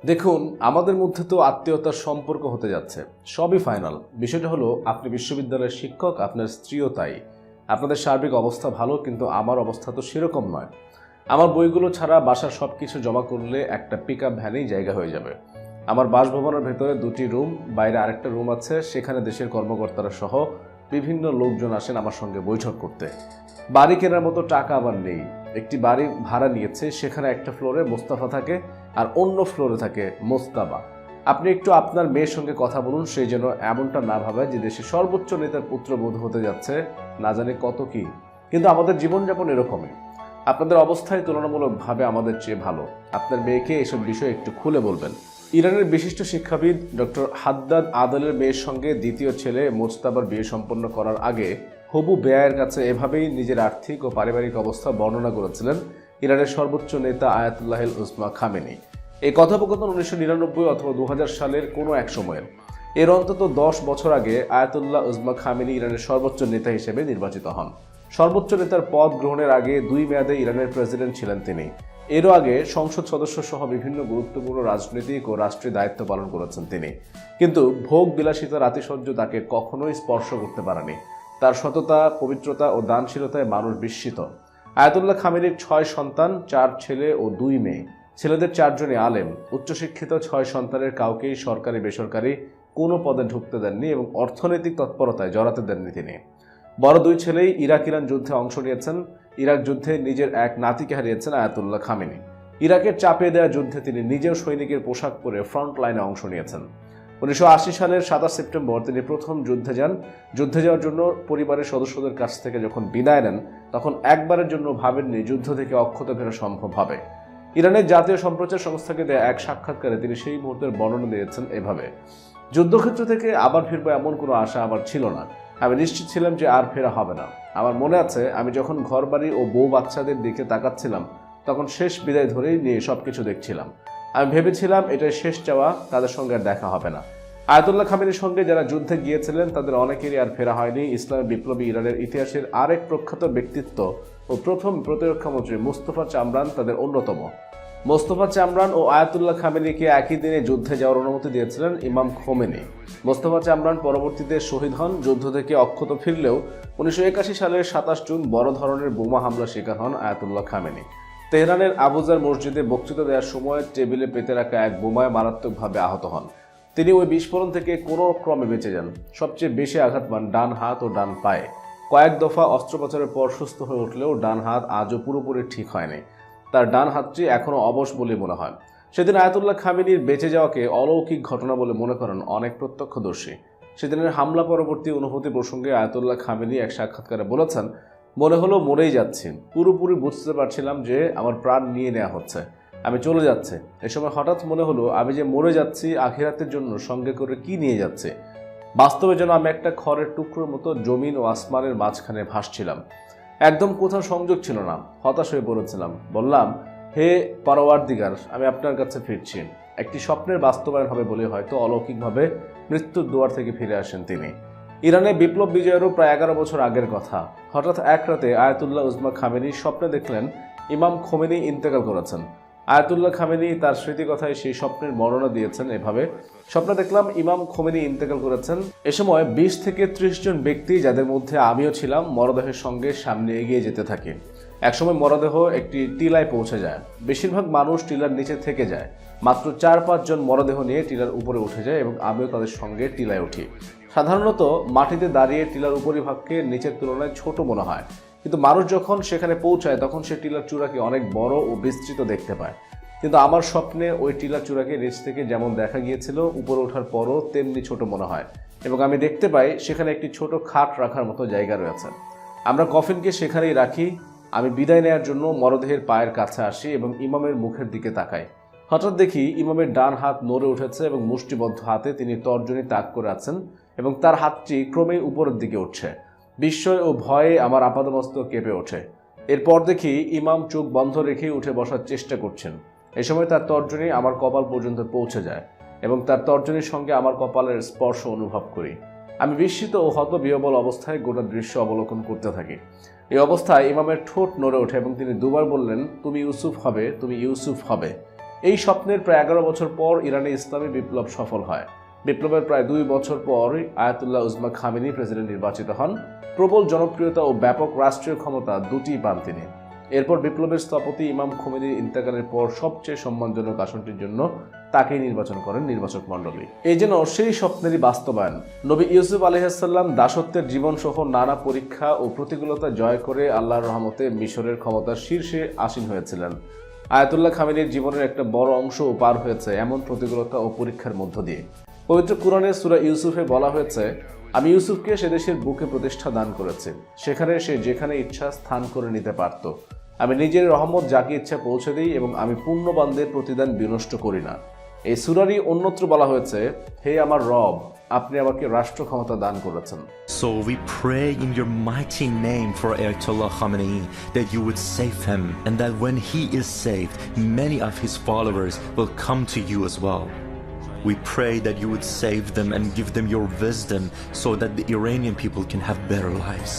দেখুন, আমাদের মধ্যে তো আত্মীয়তার সম্পর্ক হতে যাচ্ছে, সবই ফাইনাল। বিষয়টা হলো, আপনি বিশ্ববিদ্যালয়ের শিক্ষক, আপনার স্ত্রীও তাই। আপনাদের সার্বিক অবস্থা ভালো, কিন্তু আমার অবস্থা তো সেরকম নয়। আমার বইগুলো ছাড়া বাসার সব কিছু জমা করলে একটা পিক আপ ভ্যানেই জায়গা হয়ে যাবে। আমার বাসভবনের ভেতরে 2টি রুম, বাইরে আরেকটা রুম আছে, সেখানে দেশের কর্মকর্তারা সহ বিভিন্ন লোকজন আসেন আমার সঙ্গে বৈঠক করতে। বাড়ি কেনার মতো টাকা আমার নেই। একটি বাড়ি ভাড়া নিয়েছে, সেখানে একটা ফ্লোরে মোস্তফা থাকে আর অন্য ফ্লোরে থাকে মোস্তাবা। আপনি একটু আপনার মেয়ের সঙ্গে কথা বলুন, সেই যেন এমনটা না ভাবে যে দেশের সর্বোচ্চ নেতার পুত্রবোধ হতে যাচ্ছে, না জানি কত কি। কিন্তু আমাদের জীবনযাপন এরকমই। আপনাদের অবস্থায় তুলনামূলকভাবে আমাদের চেয়ে ভালো। আপনার মেয়েকে এসব বিষয়ে একটু খুলে বলবেন। ইরানের বিশিষ্ট শিক্ষাবিদ ডক্টর হাদ্দাদ আদলের মেয়ের সঙ্গে দ্বিতীয় ছেলে মোজতাবার বিয়ে সম্পন্ন করার আগে হবু বেয়ায়ের কাছে এভাবেই নিজের আর্থিক ও পারিবারিক অবস্থা বর্ণনা করেছিলেন ইরানের সর্বোচ্চ নেতা আয়াতুল্লাহ উজমা খামেনি। এই কথোপকথন 1999 অথবা 2000 সালের কোনো এক সময়ের। এর অন্তত 10 বছর আগে আয়াতুল্লাহ উজমা খামেনি ইরানের সর্বোচ্চ নেতা হিসেবে নির্বাচিত হন। সর্বোচ্চ নেতার পদ গ্রহণের আগে 2 মেয়াদে ইরানের প্রেসিডেন্ট ছিলেন তিনি। এরও আগে সংসদ সদস্য সহ বিভিন্ন গুরুত্বপূর্ণ রাজনৈতিক ও রাষ্ট্রীয় দায়িত্ব পালন করেছেন তিনি। কিন্তু ভোগ বিলাসিতার আতিশয্য তাকে কখনোই স্পর্শ করতে পারেনি। তার সততা, পবিত্রতা ও দানশীলতায় মানুষ বিস্মিত। আয়াতুল্লাহ খামেনির 6 সন্তান, 4 ছেলে ও 2 মেয়ে। ছেলেদের 4 জনই আলেম। উচ্চশিক্ষিত 6 সন্তানের কাউকেই সরকারি বেসরকারি কোনো পদে ঢুকতে দেননি এবং অর্থনৈতিক তৎপরতায় জড়াতে দেননি তিনি। বড় 2 ছেলেই ইরাক-ইরান যুদ্ধে অংশ নিয়েছেন। ইরাক যুদ্ধে নিজের এক নাতিকে হারিয়েছেন আয়াতুল্লাহ খামেনি। ইরাকের চাপে দেওয়া যুদ্ধে তিনি নিজেও সৈনিকের পোশাক পরে ফ্রন্ট লাইনে অংশ নিয়েছেন। 1980 সালের 27 সেপ্টেম্বর তিনি প্রথম যুদ্ধে যান। যুদ্ধে যাওয়ার জন্য পরিবারের সদস্যদের কাছ থেকে যখন বিদায় নেন, তখন একবারের জন্য ভাবেননি যুদ্ধ থেকে অক্ষত ফেরা সম্ভব হবে। ইরানের জাতীয় সম্প্রচার সংস্থাকে দেয়া এক সাক্ষাৎকারে তিনি সেই মুহূর্তের বর্ণনা দিয়েছেন এভাবে: যুদ্ধক্ষেত্র থেকে আবার ফিরবো এমন কোনো আশা আমার ছিল না। আমি নিশ্চিত ছিলাম যে আর ফেরা হবে না। আমার মনে আছে, আমি যখন ঘরবাড়ি ও বউ বাচ্চাদের দিকে তাকাচ্ছিলাম, তখন শেষ বিদায় ধরেই নিয়ে সবকিছু দেখছিলাম। আমি ভেবেছিলাম এটাই শেষ চাওয়া, তাদের সঙ্গে আর দেখা হবে না। আয়াতুল্লাহ খামেনির সঙ্গে যারা যুদ্ধে গিয়েছিলেন তাদের অনেকেরই আর ফেরা হয়নি। ইসলামী বিপ্লবী ইরানের ইতিহাসের আরেক প্রখ্যাত ব্যক্তিত্ব ও প্রথম প্রতিরক্ষামন্ত্রী মুস্তফা চামরান তাদের অন্যতম। মোস্তফা চামরান ও আয়াতুল্লাহ খামেনিকে একই দিনে যুদ্ধে যাওয়ার অনুমতি দিয়েছিলেন ইমাম খোমেনি। মোস্তফা চামরান পরবর্তীতে শহীদ হন। যুদ্ধ থেকে অক্ষত ফিরলেও 1981 সালের 27 জুন বড় ধরনের বোমা হামলার শিকার হন আয়াতুল্লাহ খামেনি। তেহরানের আবুজার মসজিদে বক্তৃতা দেওয়ার সময় টেবিলে পেতে রাখা এক বোমায় মারাত্মকভাবে আহত হন। তিনি ওই বিস্ফোরণ থেকে কোনো ক্রমে বেঁচে যান। সবচেয়ে বেশি আঘাত পান ডান হাত ও ডান পায়ে। কয়েক দফা অস্ত্রোপচারের পর সুস্থ হয়ে উঠলেও ডান হাত আজও পুরোপুরি ঠিক হয়নি। তার ডান হাতটি এখনও অবশ বলে মনে হয়। সেদিন আয়াতুল্লাহ খামেনির বেঁচে যাওয়াকে অলৌকিক ঘটনা বলে মনে করেন অনেক প্রত্যক্ষদর্শী। সেদিনের হামলা পরবর্তী অনুভূতি প্রসঙ্গে আয়াতুল্লাহ খামেনি এক সাক্ষাৎকারে বলেছেন, মনে হলো মরেই যাচ্ছি। পুরোপুরি বুঝতে পারছিলাম যে আমার প্রাণ নিয়ে নেওয়া হচ্ছে, আমি চলে যাচ্ছে। এ সময় হঠাৎ মনে হলো আমি যে মরে যাচ্ছি, আখিরাতের জন্য সঙ্গে করে কি নিয়ে যাচ্ছে। বাস্তবে যেন আমি একটা খড়ের টুকরোর মতো জমিন ও আসমানের মাঝখানে ভাসছিলাম। একদম কোথাও সংযোগ ছিল না। হতাশ হয়ে পড়েছিলাম। বললাম, হে পরওয়ারদিগার, আমি আপনার কাছে ফিরছি। একটি স্বপ্নের বাস্তবায়ন হবে বলে হয়তো অলৌকিকভাবে মৃত্যুর দুয়ার থেকে ফিরে আসেন তিনি। ইরানে বিপ্লব বিজয়েরও প্রায় 11 বছর আগের কথা। হঠাৎ এক রাতে আয়াতুল্লাহ উজমা খামেনি স্বপ্নে দেখলেন ইমাম খোমেনি ইন্তেকাল করেছেন। আয়াতুল্লাহ খামেনি তার স্মৃতিকথায় সেই স্বপ্নের বর্ণনা দিয়েছেন এভাবে: স্বপ্নে দেখলাম ইমাম খোমেনি ইন্তেকাল করেছেন। এ সময় 20 থেকে 30 জন ব্যক্তি, যাদের মধ্যে আমিও ছিলাম, মরদেহের সঙ্গে সামনে এগিয়ে যেতে থাকে। একসময় মরদেহ একটি টিলায় পৌঁছে যায়। বেশিরভাগ মানুষ টিলার নিচে থেকে যায়। মাত্র 4-5 জন মরদেহ নিয়ে টিলার উপরে উঠে যায় এবং আমিও তাদের সঙ্গে টিলায় উঠি। সাধারণত মাটিতে দাঁড়িয়ে টিলার উপরিভাগকে নিচের তুলনায় ছোট মনে হয়, কিন্তু মানুষ যখন সেখানে পৌঁছায় তখন সে টিলার চূড়াকে অনেক বড় ও বিস্তৃত দেখতে পায়। কিন্তু আমার স্বপ্নে ওই টিলার চূড়াকে নিচ থেকে যেমন দেখা গিয়েছিল, উপরে ওঠার পরও তেমনি ছোট মনে হয় এবং আমি দেখতে পাই সেখানে একটি ছোট খাট রাখার মতো জায়গা রয়েছে। আমরা কফিনকে সেখানেই রাখি। আমি বিদায় নেওয়ার জন্য মরদেহের পায়ের কাছে আসি এবং ইমামের মুখের দিকে তাকাই। হঠাৎ দেখি ইমামের ডান হাত নড়ে উঠেছে এবং মুষ্টিবদ্ধ হাতে তিনি তর্জনী তাক করে আছেন এবং তার হাতটি ক্রমেই উপরের দিকে উঠছে। বিস্ময় ও ভয়ে আমার আপাদমস্তক কেঁপে ওঠে। এরপর দেখি ইমাম চোখ বন্ধ রেখে উঠে বসার চেষ্টা করছেন। এই সময় তার তর্জনী আমার কপাল পর্যন্ত পৌঁছে যায় এবং তার তর্জনীর সঙ্গে আমার কপালের স্পর্শ অনুভব করি। আমি বিস্মিত ও হতবিহ্বল অবস্থায় গোটা দৃশ্য অবলোকন করতে থাকি। এই অবস্থায় ইমামের ঠোঁট নড়ে ওঠে এবং তিনি দুবার বললেন, তুমি ইউসুফ হবে, তুমি ইউসুফ হবে। এই স্বপ্নের প্রায় 11 বছর পর ইরানে ইসলামী বিপ্লব সফল হয়। বিপ্লবের প্রায় 2 বছর পর আয়াতুল্লাহ উজমা খামেনি প্রেসিডেন্ট নির্বাচিত হন। প্রবল জনপ্রিয়তা ও ব্যাপক রাষ্ট্রীয় ক্ষমতা দুটিই পান তিনি। এরপর বিপ্লবের স্থপতি ইমাম খোমেনির ইন্তেকালের পর সবচেয়ে সম্মানজনক আসনটির জন্য তাকেই নির্বাচন করেন নির্বাচক মণ্ডলী। এই যেন সেই স্বপ্নেরই বাস্তবায়ন। নবী ইউসুফ আলাইহিসসালাম দাসত্বের জীবনসহ নানা পরীক্ষা ও প্রতিকূলতা জয় করে আল্লাহর রহমতে মিশরের ক্ষমতার শীর্ষে আসীন হয়েছিলেন। আয়াতুল্লাহ খামেনির জীবনের একটা বড় অংশ পার হয়েছে এমন প্রতিকূলতা ও পরীক্ষার মধ্য দিয়ে। পবিত্র কুরআনের সূরা ইউসুফে বলা হয়েছে, আমি ইউসুফকে সে দেশের বুকে প্রতিষ্ঠা দান করেছি, সেখানে সে যেখানে ইচ্ছা স্থান করে নিতে পারত। আমি নিজের রহমত যাকে ইচ্ছা পৌঁছে দিই এবং আমি পুণ্যবানদের প্রতিদান বিনষ্ট করি না। এই সূরারই অন্যত্র বলা হয়েছে, হে আমার রব, আপনি আমাকে রাষ্ট্র ক্ষমতা দান করেছেন। So we pray in your mighty name for Ayatollah Khamenei that you would save him, and that when he is saved, many of his followers will come to you as well. We pray that you would save them and give them your wisdom so that the Iranian people can have better lives.